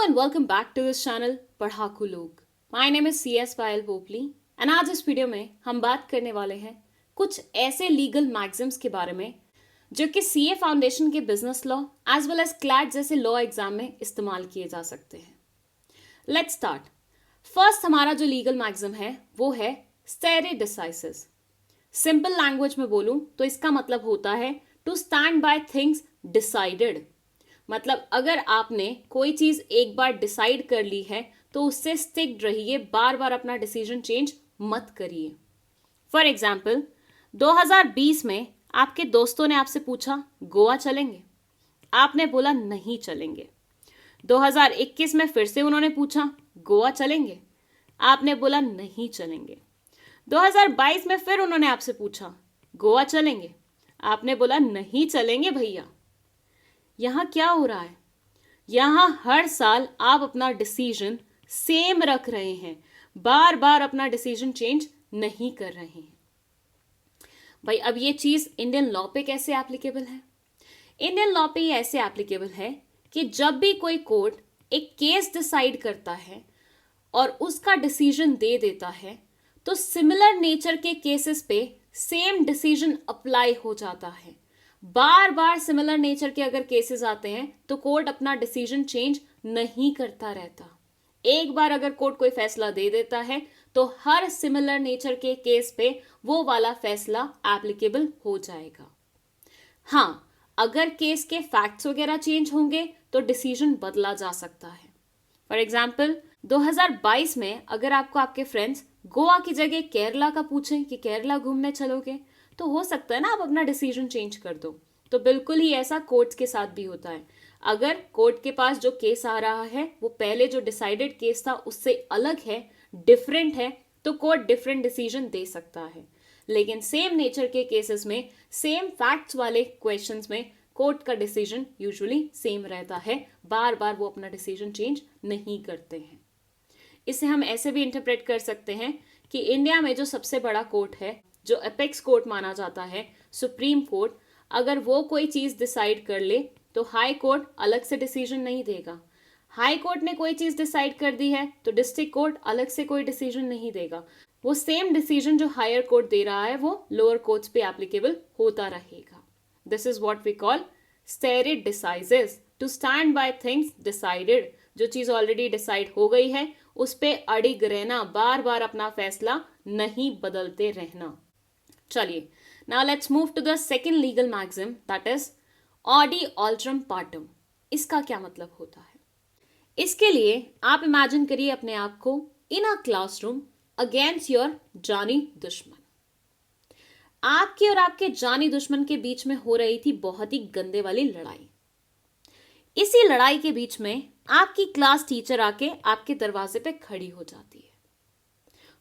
and welcome back to this channel पढ़ाकू लोग। My name is CS Payal Popli and आज इस video में हम बात करने वाले हैं कुछ ऐसे लीगल मैग्जिम्स के बारे में जो कि सीए फाउंडेशन के business law as well as CLAT जैसे लॉ एग्जाम में इस्तेमाल किए जा सकते हैं। Let's start. फर्स्ट हमारा जो लीगल मैग्जिम है वो है स्टेरे डिसाइसिस। सिंपल लैंग्वेज में बोलूं तो इसका मतलब होता है to stand by things decided. मतलब अगर आपने कोई चीज एक बार डिसाइड कर ली है तो उससे स्टिक रहिए, बार बार अपना डिसीजन चेंज मत करिए। फॉर एग्जाम्पल 2020 में आपके दोस्तों ने आपसे पूछा गोवा चलेंगे, आपने बोला नहीं चलेंगे। 2021 में फिर से उन्होंने पूछा गोवा चलेंगे, आपने बोला नहीं चलेंगे। 2022 में फिर उन्होंने आपसे पूछा गोवा चलेंगे, आपने बोला नहीं चलेंगे भैया। यहां क्या हो रहा है? यहां हर साल आप अपना डिसीजन सेम रख रहे हैं, बार बार अपना डिसीजन चेंज नहीं कर रहे हैं। भाई अब ये चीज इंडियन लॉ पे कैसे एप्लीकेबल है? इंडियन लॉ पे ये ऐसे एप्लीकेबल है कि जब भी कोई कोर्ट एक केस डिसाइड करता है और उसका डिसीजन दे देता है तो सिमिलर नेचर के केसेस पे सेम डिसीजन अप्लाई हो जाता है। बार बार सिमिलर नेचर के अगर केसेस आते हैं तो कोर्ट अपना डिसीजन चेंज नहीं करता रहता। एक बार अगर कोर्ट कोई फैसला दे देता है तो हर सिमिलर नेचर के केस पे वो वाला फैसला एप्लीकेबल हो जाएगा। हाँ, अगर केस के फैक्ट्स वगैरह चेंज होंगे तो डिसीजन बदला जा सकता है। फॉर एग्जाम्पल 2022 में अगर आपको आपके फ्रेंड्स गोवा की जगह केरला का पूछें कि केरला घूमने चलोगे तो हो सकता है ना आप अपना डिसीजन चेंज कर दो। तो बिल्कुल ही ऐसा कोर्ट्स के साथ भी होता है। अगर कोर्ट के पास जो केस आ रहा है वो पहले जो डिसाइडेड केस था उससे अलग है, डिफरेंट है, तो कोर्ट डिफरेंट डिसीजन दे सकता है। लेकिन सेम नेचर के केसेस में, सेम फैक्ट्स वाले क्वेश्चंस में कोर्ट का डिसीजन यूजुअली सेम रहता है, बार बार वो अपना डिसीजन चेंज नहीं करते हैं। इसे हम ऐसे भी इंटरप्रेट कर सकते हैं कि इंडिया में जो सबसे बड़ा कोर्ट है, जो एपेक्स कोर्ट माना जाता है, सुप्रीम कोर्ट, अगर वो कोई चीज डिसाइड कर ले तो हाई कोर्ट अलग से डिसीजन नहीं देगा। हाई कोर्ट ने कोई चीज डिसाइड कर दी है तो डिस्ट्रिक्ट कोर्ट अलग से कोई डिसीजन नहीं देगा। वो सेम डिसीजन जो हायर कोर्ट दे रहा है वो लोअर कोर्ट्स पे एप्लीकेबल होता रहेगा। This is what we call stare decisis, to stand by things decided. जो चीज ऑलरेडी डिसाइड हो गई है उस पे अड़िग रहना, बार बार अपना फैसला नहीं बदलते रहना। चलिए, now let's move to the second legal maxim, that is ऑडी ऑल्ट्रम पार्टम। इसका क्या मतलब होता है? इसके लिए आप इमेजिन करिए अपने आप को इन अ क्लासरूम अगेंस्ट योर जानी दुश्मन। आपके और आपके जानी दुश्मन के बीच में हो रही थी बहुत ही गंदे वाली लड़ाई। इसी लड़ाई के बीच में आपकी क्लास टीचर आके आपके दरवाजे पे खड़ी हो जाती है।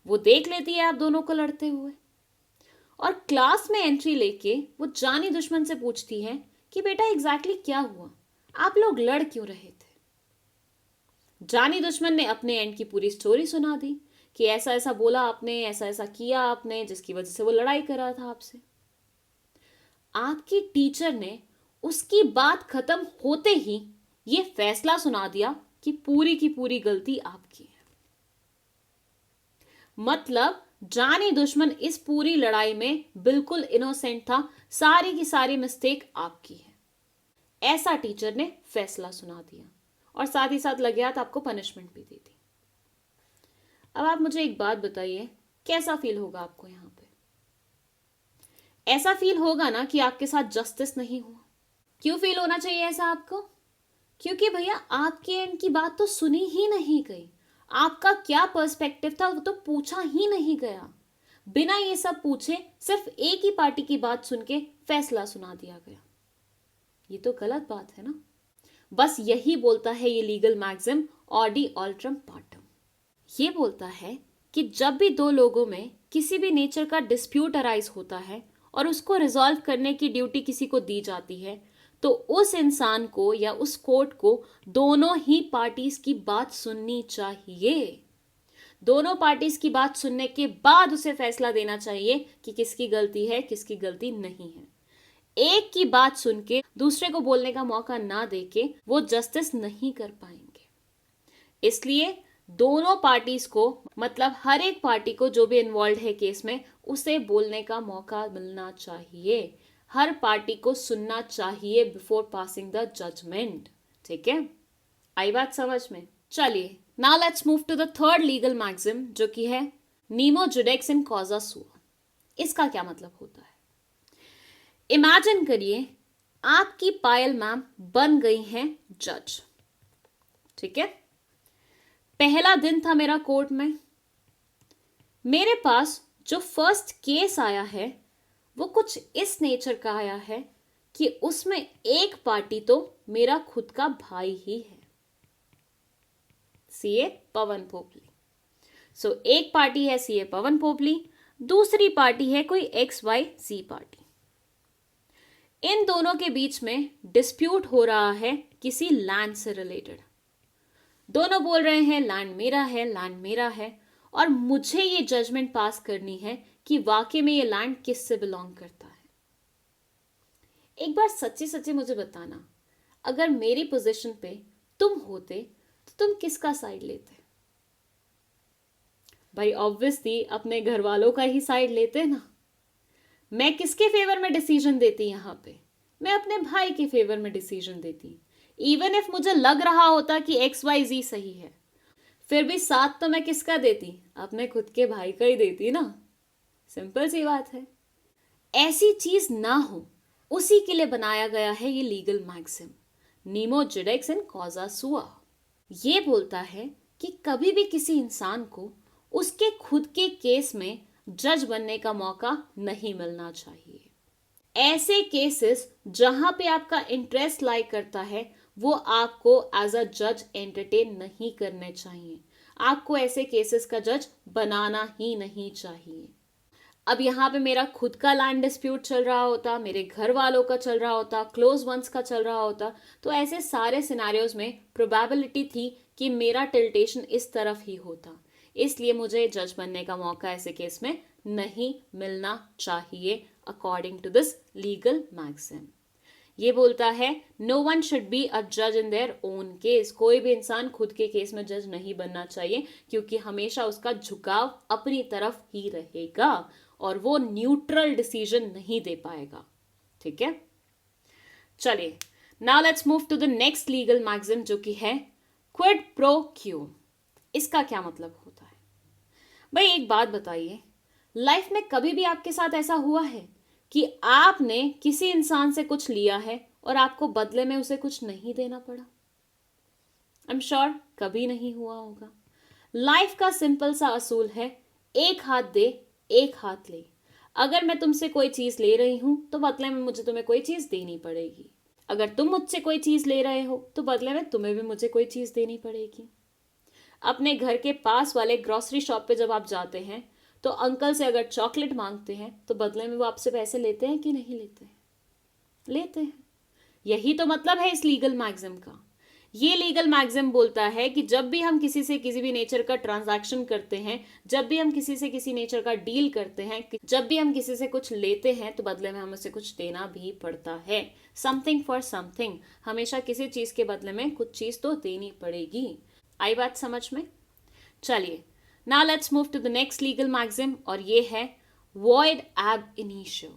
वो देख लेती है आप दोनों को लड़ते हुए और क्लास में एंट्री लेके वो जानी दुश्मन से पूछती है कि बेटा एग्जैक्टली क्या हुआ, आप लोग लड़ क्यों रहे थे? जानी दुश्मन ने अपने एंड की पूरी स्टोरी सुना दी कि ऐसा ऐसा बोला आपने, ऐसा ऐसा किया आपने, जिसकी वजह से वो लड़ाई कर रहा था आपसे। आपकी टीचर ने उसकी बात खत्म होते ही ये फैसला सुना दिया कि पूरी की पूरी गलती आपकी है। मतलब जानी दुश्मन इस पूरी लड़ाई में बिल्कुल इनोसेंट था, सारी की सारी मिस्टेक आपकी है, ऐसा टीचर ने फैसला सुना दिया और साथ ही साथ लगे हाथ आपको पनिशमेंट भी दी थी। अब आप मुझे एक बात बताइए, कैसा फील होगा आपको? यहां पे ऐसा फील होगा ना कि आपके साथ जस्टिस नहीं हुआ। क्यों फील होना चाहिए ऐसा आपको? क्योंकि भैया आपके एंड की बात तो सुनी ही नहीं गई। आपका क्या पर्सपेक्टिव था वो तो पूछा ही नहीं गया। बिना ये सब पूछे सिर्फ एक ही पार्टी की बात सुन के फैसला सुना दिया गया। ये तो गलत बात है ना। बस यही बोलता है ये लीगल मैक्सिम ऑडी ऑल्ट्रम पार्टम। ये बोलता है कि जब भी दो लोगों में किसी भी नेचर का डिस्प्यूट अराइज होता है और उसको रिजॉल्व करने की ड्यूटी किसी को दी जाती है तो उस इंसान को या उस कोर्ट को दोनों ही पार्टीज की बात सुननी चाहिए। दोनों पार्टीज की बात सुनने के बाद उसे फैसला देना चाहिए कि किसकी गलती है, किसकी गलती नहीं है। एक की बात सुन के दूसरे को बोलने का मौका ना देके वो जस्टिस नहीं कर पाएंगे। इसलिए दोनों पार्टीज को, मतलब हर एक पार्टी को जो भी इन्वॉल्व है केस में, उसे बोलने का मौका मिलना चाहिए। हर पार्टी को सुनना चाहिए बिफोर पासिंग द जजमेंट। ठीक है, आई बात समझ में? चलिए, now let's move to the third legal maxim, जो कि है नीमो जुडेक्स इन कॉजा सुआ। इसका क्या मतलब होता है? इमेजिन करिए आपकी पायल मैम बन गई हैं जज। ठीक है, पहला दिन था मेरा कोर्ट में। मेरे पास जो फर्स्ट केस आया है वो कुछ इस नेचर का आया है कि उसमें एक पार्टी तो मेरा खुद का भाई ही है, सीए पवन पोपली। सो एक पार्टी है सीए पवन पोपली, दूसरी पार्टी है कोई XYZ पार्टी। इन दोनों के बीच में डिस्प्यूट हो रहा है किसी लैंड से रिलेटेड। दोनों बोल रहे हैं लैंड मेरा है, लैंड मेरा है, और मुझे ये जजमेंट पास करनी है कि वाकई में ये लैंड किससे बिलोंग करता है। एक बार सच्ची सच्ची मुझे बताना, अगर मेरी पोजीशन पे तुम होते तो तुम किसका साइड लेते? भाई ऑब्वियसली अपने घर वालों का ही साइड लेते ना। मैं किसके फेवर में डिसीजन देती यहां पे? मैं अपने भाई के फेवर में डिसीजन देती। इवन इफ मुझे लग रहा होता कि XYZ सही है, फिर भी साथ तो मैं किसका देती? अपने खुद के भाई का ही देती ना। सिंपल सी बात है। ऐसी चीज ना हो उसी के लिए बनाया गया है ये लीगल मैक्सिम, नीमो जुडेक्स इन कॉजा सुआ। ये बोलता है कि कभी भी किसी इंसान को उसके खुद के केस में जज बनने का मौका नहीं मिलना चाहिए। ऐसे केसेस जहां पे आपका इंटरेस्ट लाई करता है वो आपको एज अ जज एंटरटेन नहीं करने चाहिए। आपको ऐसे केसेस का जज बनाना ही नहीं चाहिए। अब यहाँ पे मेरा खुद का लैंड डिस्प्यूट चल रहा होता, मेरे घर वालों का चल रहा होता, क्लोज वंस का चल रहा होता, तो ऐसे सारे सिनेरियोज में प्रोबेबिलिटी थी कि मेरा टिल्टेशन इस तरफ ही होता। इसलिए मुझे जज बनने का मौका ऐसे केस में नहीं मिलना चाहिए according to this legal maxim. ये बोलता है no one should be a जज इन देयर ओन केस। कोई भी इंसान खुद के केस में जज नहीं बनना चाहिए, क्योंकि हमेशा उसका झुकाव अपनी तरफ ही रहेगा और वो न्यूट्रल डिसीजन नहीं दे पाएगा। ठीक है, चलिए now let's move to the next legal maxim, जो कि है क्विड प्रो क्यू। इसका क्या मतलब होता है? भाई एक बात बताइए, लाइफ में कभी भी आपके साथ ऐसा हुआ है कि आपने किसी इंसान से कुछ लिया है और आपको बदले में उसे कुछ नहीं देना पड़ा? आई एम श्योर कभी नहीं हुआ होगा। लाइफ का सिंपल सा असूल है, एक हाथ दे एक हाथ ले। अगर मैं तुमसे कोई चीज ले रही हूं तो बदले में मुझे तुम्हें कोई चीज देनी पड़ेगी। अगर तुम मुझसे कोई चीज ले रहे हो तो बदले में तुम्हें भी मुझे कोई चीज देनी पड़ेगी। अपने घर के पास वाले ग्रोसरी शॉप पे जब आप जाते हैं तो अंकल से अगर चॉकलेट मांगते हैं तो बदले में वो आपसे पैसे लेते हैं कि नहीं लेते हैं? लेते हैं। यही तो मतलब है इस लीगल मैक्सिम का। ये लीगल मैक्सिम बोलता है कि जब भी हम किसी से किसी भी नेचर का ट्रांजैक्शन करते हैं, जब भी हम किसी से किसी नेचर का डील करते हैं, जब भी हम किसी से कुछ लेते हैं, तो बदले में हमें उसे कुछ देना भी पड़ता है। समथिंग फॉर समथिंग, हमेशा किसी चीज के बदले में कुछ चीज तो देनी पड़ेगी। आई बात समझ में? चलिए now let's move to the next legal maxim, और ये है वॉइड एब इनिशियो।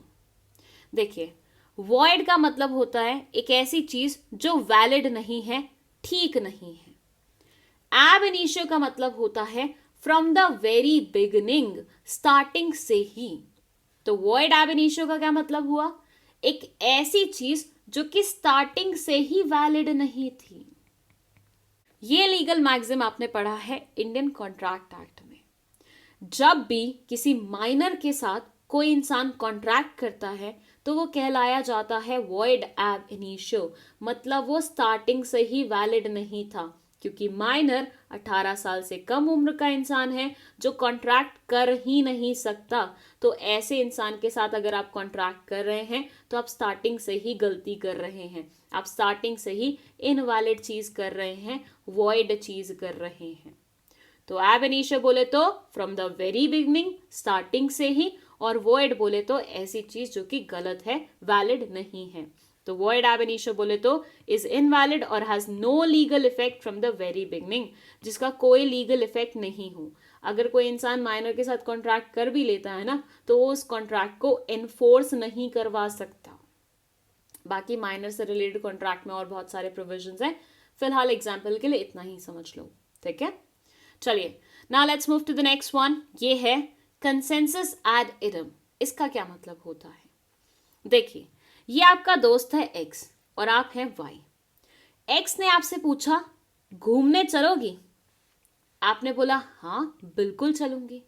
देखिए, वॉइड का मतलब होता है एक ऐसी चीज जो वैलिड नहीं है, ठीक नहीं है। एब इनिशियो का मतलब होता है from the very beginning, starting से ही। तो वॉइड एब इनिशियो का क्या मतलब हुआ? एक ऐसी चीज जो कि स्टार्टिंग से ही वैलिड नहीं थी। ये लीगल मैक्सिम आपने पढ़ा है इंडियन कॉन्ट्रैक्ट एक्ट में। जब भी किसी माइनर के साथ कोई इंसान कॉन्ट्रैक्ट करता है तो वो कहलाया जाता है वॉइड एब इनिशियो, मतलब वो स्टार्टिंग से ही वैलिड नहीं था, क्योंकि माइनर 18 साल से कम उम्र का इंसान है जो कॉन्ट्रैक्ट कर ही नहीं सकता। तो ऐसे इंसान के साथ अगर आप कॉन्ट्रैक्ट कर रहे हैं तो आप स्टार्टिंग से ही गलती कर रहे हैं, आप स्टार्टिंग से ही इनवैलिड चीज कर रहे हैं, वॉइड चीज कर रहे हैं। तो एब इनिशियो बोले तो from the very beginning, starting से ही, और वॉइड बोले तो ऐसी चीज जो कि गलत है, वैलिड नहीं है। तो void ab initio बोले तो is invalid और has no legal effect from the very beginning, जिसका कोई लीगल इफेक्ट नहीं हो। अगर कोई इंसान माइनर के साथ कॉन्ट्रैक्ट कर भी लेता है ना, तो वो उस कॉन्ट्रैक्ट को एनफोर्स नहीं करवा सकता। बाकी माइनर से रिलेटेड कॉन्ट्रैक्ट में और बहुत सारे प्रोविजंस हैं, फिलहाल एग्जाम्पल के लिए इतना ही समझ लो, ठीक है। चलिए, now let's move to the next one. ये है कंसेंसस एड इडम। इसका क्या मतलब होता है? देखिए, ये आपका दोस्त है एक्स और आप हैं वाई। एक्स ने आपसे पूछा घूमने चलोगी? आपने बोला हाँ बिल्कुल चलूंगी।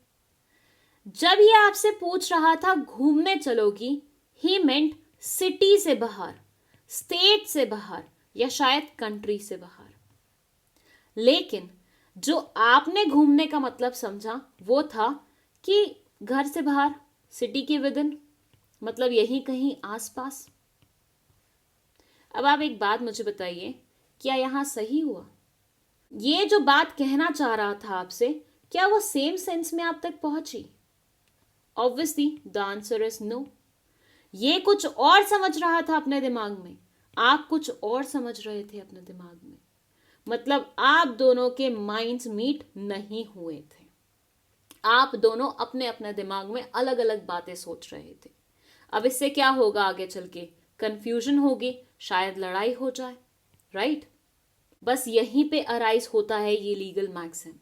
जब ये आपसे पूछ रहा था घूमने चलोगी, ही मेंट सिटी से बाहर, स्टेट से बाहर या शायद कंट्री से बाहर। लेकिन जो आपने घूमने का मतलब समझा वो था कि घर से बाहर, सिटी के विद इन, मतलब यहीं कहीं आसपास। अब आप एक बात मुझे बताइए, क्या यहां सही हुआ? ये जो बात कहना चाह रहा था आपसे, क्या वो सेम सेंस में आप तक पहुंची? Obviously the answer is no. ये कुछ और समझ रहा था अपने दिमाग में, आप कुछ और समझ रहे थे अपने दिमाग में। मतलब आप दोनों के माइंड्स मीट नहीं हुए थे। आप दोनों अपने अपने दिमाग में अलग अलग बातें सोच रहे थे। अब इससे क्या होगा आगे चल के? कंफ्यूजन होगी, शायद लड़ाई हो जाए, राइट? बस यहीं पे अराइज होता है ये लीगल मैक्सिम।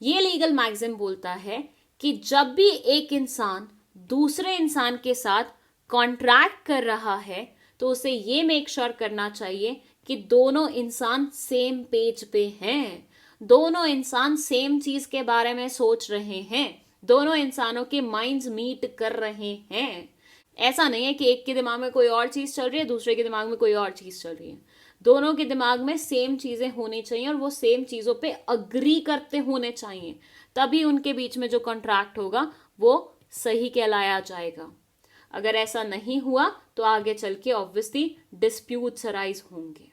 ये लीगल मैक्सिम बोलता है कि जब भी एक इंसान दूसरे इंसान के साथ कॉन्ट्रैक्ट कर रहा है, तो उसे ये मेक श्योर करना चाहिए कि दोनों इंसान सेम पेज पे हैं, दोनों इंसान सेम चीज के बारे में सोच रहे हैं, दोनों इंसानों के माइंड्स मीट कर रहे हैं। ऐसा नहीं है कि एक के दिमाग में कोई और चीज चल रही है, दूसरे के दिमाग में कोई और चीज चल रही है। दोनों के दिमाग में सेम चीजें होनी चाहिए और वो सेम चीजों पे अग्री करते होने चाहिए, तभी उनके बीच में जो कॉन्ट्रैक्ट होगा वो सही कहलाया जाएगा। अगर ऐसा नहीं हुआ तो आगे चल के ऑब्वियसली डिस्प्यूट्स अराइज होंगे।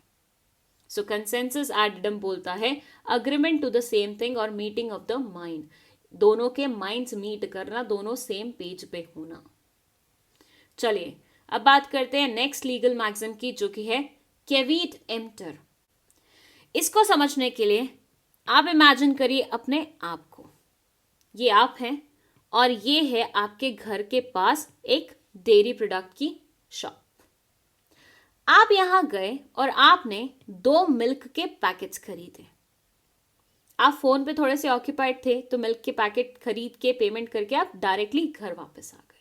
सो कंसेंसस एड इडम बोलता है agreement to the same thing और मीटिंग ऑफ द माइंड, दोनों के माइंड्स मीट करना, दोनों सेम पेज पे होना। चलिए अब बात करते हैं नेक्स्ट लीगल मैक्सिम की, जो कि है कैविट एम्प्टर। इसको समझने के लिए आप इमेजिन करिए अपने आप को। ये आप हैं और ये है आपके घर के पास एक डेयरी प्रोडक्ट की शॉप। आप यहां गए और आपने 2 मिल्क के पैकेट्स खरीदे। आप फोन पे थोड़े से ऑक्यूपाइड थे, तो मिल्क के पैकेट खरीद के पेमेंट करके आप डायरेक्टली घर वापस आ गए।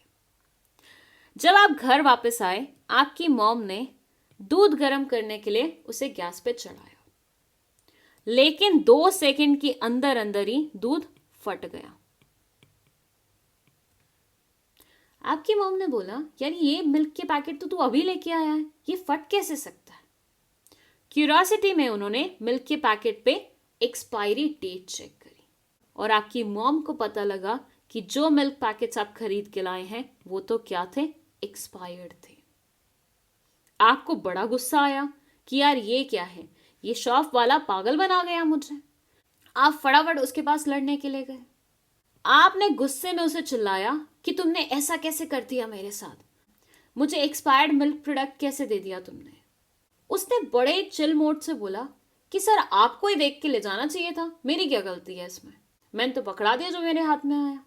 जब आप घर वापस आए, आपकी मॉम ने दूध गर्म करने के लिए उसे गैस पे चढ़ाया, लेकिन 2 सेकंड के अंदर अंदर ही दूध फट गया। आपकी मॉम ने बोला, यार ये मिल्क के पैकेट तो तू अभी लेके आया है, ये फट कैसे सकता है? क्यूरियोसिटी में उन्होंने मिल्क के पैकेट पे एक्सपायरी डेट चेक करी और आपकी मॉम को पता लगा कि जो मिल्क पैकेट्स आप खरीद के लाए हैं वो तो क्या थे? एक्सपायर्ड थे। आपको बड़ा गुस्सा आया कि यार ये क्या है, ये शॉप वाला पागल बना गया मुझे। आप फटाफट उसके पास लड़ने के लिए गए। आपने गुस्से में उसे चिल्लाया कि तुमने ऐसा कैसे कर दिया मेरे साथ, मुझे एक्सपायर्ड मिल्क प्रोडक्ट कैसे दे दिया तुमने? उसने बड़े चिल मोड से बोला कि सर आपको ही देख के ले जाना चाहिए था, मेरी क्या गलती है इसमें? मैंने तो पकड़ा दिया जो मेरे हाथ में आया,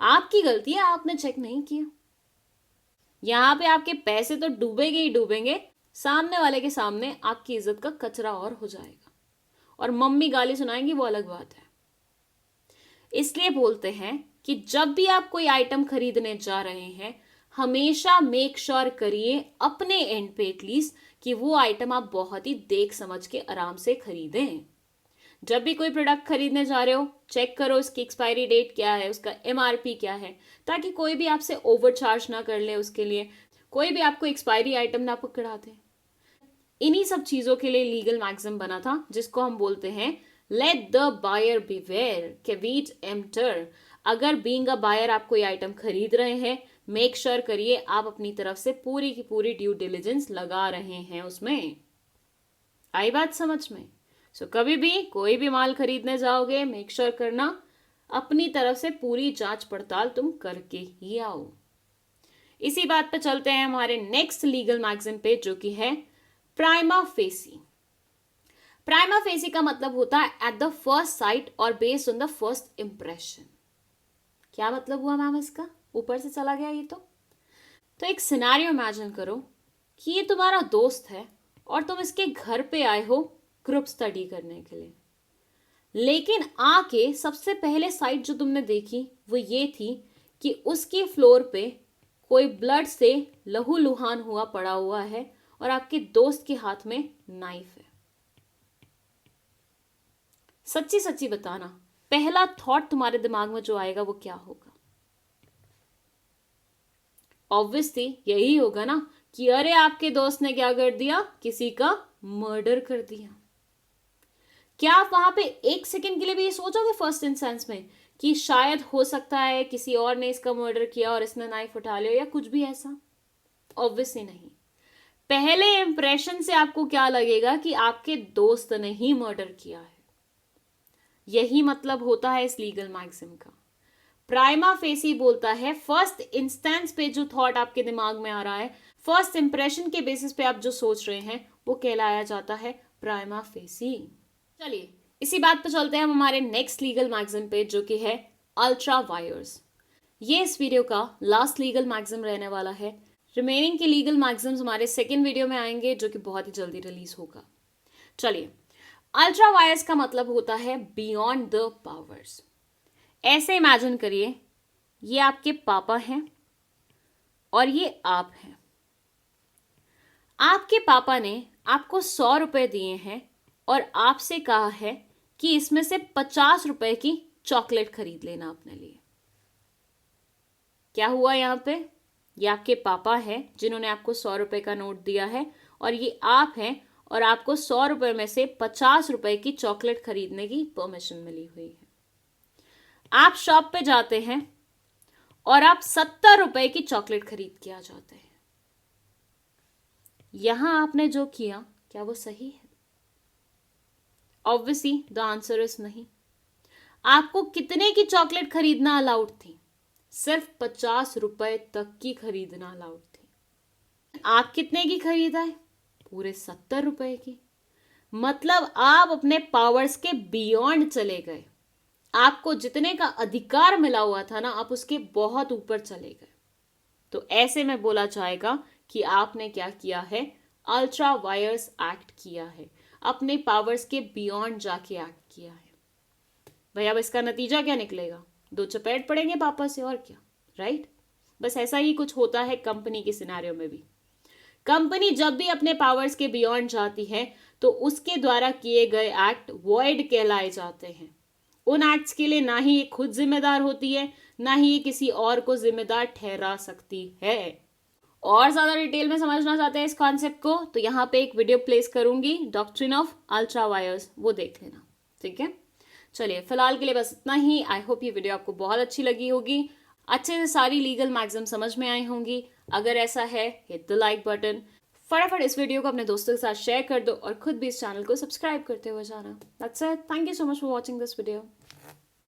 आपकी गलती है, आपने चेक नहीं किया। यहां पे आपके पैसे तो डूबेंगे ही डूबेंगे, सामने वाले के सामने आपकी इज्जत का कचरा और हो जाएगा, और मम्मी गाली सुनाएंगी वो अलग बात है। इसलिए बोलते हैं कि जब भी आप कोई आइटम खरीदने जा रहे हैं, हमेशा मेक श्योर करिए अपने एंड पे एटलीस्ट कि वो आइटम आप बहुत ही देख समझ के आराम से खरीदें। जब भी कोई प्रोडक्ट खरीदने जा रहे हो, चेक करो उसकी एक्सपायरी डेट क्या है, उसका एमआरपी क्या है, ताकि कोई भी आपसे ओवरचार्ज ना कर ले, उसके लिए कोई भी आपको एक्सपायरी आइटम ना पकड़ा दे। इन्हीं सब चीजों के लिए लीगल मैक्सिम बना था, जिसको हम बोलते हैं लेट द बायर बीवेयर, कैविट एम्प्टर। अगर बीइंग अ बायर आप कोई आइटम खरीद रहे हैं, मेक श्योर करिए आप अपनी तरफ से पूरी की पूरी ड्यू डिलिजेंस लगा रहे हैं उसमें। आई बात समझ में? सो कभी भी कोई भी माल खरीदने जाओगे, मेक श्योर करना अपनी तरफ से पूरी जांच पड़ताल तुम करके ही आओ। इसी बात पे चलते हैं हमारे नेक्स्ट लीगल मैक्सिम पे, जो कि है प्राइमा फेसी। प्राइमा फेसी का मतलब होता है एट द फर्स्ट साइट और based on the first impression. क्या मतलब हुआ मैम इसका? ऊपर से चला गया ये तो एक सिनेरियो इमेजिन करो कि ये तुम्हारा दोस्त है और तुम इसके घर पे आए हो ग्रुप स्टडी करने के लिए, लेकिन आके सबसे पहले साइट जो तुमने देखी वो ये थी कि उसके फ्लोर पे कोई ब्लड से लहूलुहान हुआ पड़ा हुआ है और आपके दोस्त के हाथ में नाइफ है। सच्ची सच्ची बताना, पहला थॉट तुम्हारे दिमाग में जो आएगा वो क्या होगा? ऑब्वियसली यही होगा ना कि अरे आपके दोस्त ने क्या कर दिया, किसी का मर्डर कर दिया। क्या आप वहां पे एक सेकंड के लिए भी ये सोचोगे फर्स्ट इंस्टेंस में कि शायद हो सकता है किसी और ने इसका मर्डर किया और इसने नाइफ उठा लिया या कुछ भी ऐसा? ऑब्वियसली नहीं। पहले इंप्रेशन से आपको क्या लगेगा कि आपके दोस्त ने ही मर्डर किया है। यही मतलब होता है इस लीगल मैक्सिम का। प्राइमा फेसी बोलता है फर्स्ट इंस्टेंस पे जो थॉट आपके दिमाग में आ रहा है, फर्स्ट इंप्रेशन के बेसिस पे आप जो सोच रहे हैं वो कहलाया जाता है प्राइमा फेसी। चलिए इसी बात पे चलते हैं हम हमारे नेक्स्ट लीगल मैक्सिम पे, जो कि है अल्ट्रा वायर्स। ये इस वीडियो का लास्ट लीगल मैक्सिम रहने वाला है। रिमेनिंग के लीगल मैक्सिम्स हमारे सेकेंड वीडियो में आएंगे, जो कि बहुत ही जल्दी रिलीज होगा। चलिए, अल्ट्रा वायर्स का मतलब होता है बियॉन्ड द पावर्स। ऐसे इमेजिन करिए, ये आपके पापा हैं और ये आप हैं। आपके पापा ने आपको 100 रुपए दिए हैं और आपसे कहा है कि इसमें से 50 रुपए की चॉकलेट खरीद लेना अपने लिए। क्या हुआ यहाँ पे? ये आपके पापा हैं जिन्होंने आपको 100 रुपए का नोट दिया है और ये आप हैं और आपको 100 रुपए में से 50 रुपए की चॉकलेट खरीदने की परमिशन मिली हुई है। आप शॉप पे जाते हैं और आप 70 रुपए की चॉकलेट खरीद के आ जाते हैं। यहां आपने जो किया क्या वो सही है? ऑब्वियसली द आंसर इज नहीं। आपको कितने की चॉकलेट खरीदना अलाउड थी? सिर्फ 50 रुपए तक की खरीदना अलाउड थी। आप कितने की खरीदाए? पूरे 70 रुपए की। मतलब आप अपने पावर्स के बियॉन्ड चले गए। आपको जितने का अधिकार मिला हुआ था ना, आप उसके बहुत ऊपर चले गए। तो ऐसे में बोला जाएगा कि आपने क्या किया है? अल्ट्रा वायर्स एक्ट किया है, अपने पावर्स के बियॉन्ड जाके एक्ट किया है। भाई अब इसका नतीजा क्या निकलेगा? 2 चपेट पड़ेंगे पापा से, और क्या, राइट? बस ऐसा ही कुछ होता है कंपनी के सिनेरियो में भी। कंपनी जब भी अपने पावर्स के बियॉन्ड जाती है तो उसके द्वारा किए गए एक्ट वॉइड कहलाए जाते हैं। उन एक्ट्स के लिए ना ही ये खुद जिम्मेदार होती है, ना ही ये किसी और को जिम्मेदार ठहरा सकती है। और ज्यादा डिटेल में समझना चाहते हैं इस कॉन्सेप्ट को तो यहाँ पे एक वीडियो प्लेस करूंगी, डॉक्ट्रिन ऑफ अल्ट्रा वायर्स, वो देख लेना, ठीक है? चलिए फिलहाल के लिए बस इतना ही। आई होप ये वीडियो आपको बहुत अच्छी लगी होगी, अच्छे से सारी लीगल मैक्सिम समझ में आई होंगी। अगर ऐसा है, हिट द लाइक बटन। फटाफट इस वीडियो को अपने दोस्तों के साथ शेयर कर दो और खुद भी इस चैनल को सब्सक्राइब करते हुए जाना। That's it. Thank you so much for watching this video.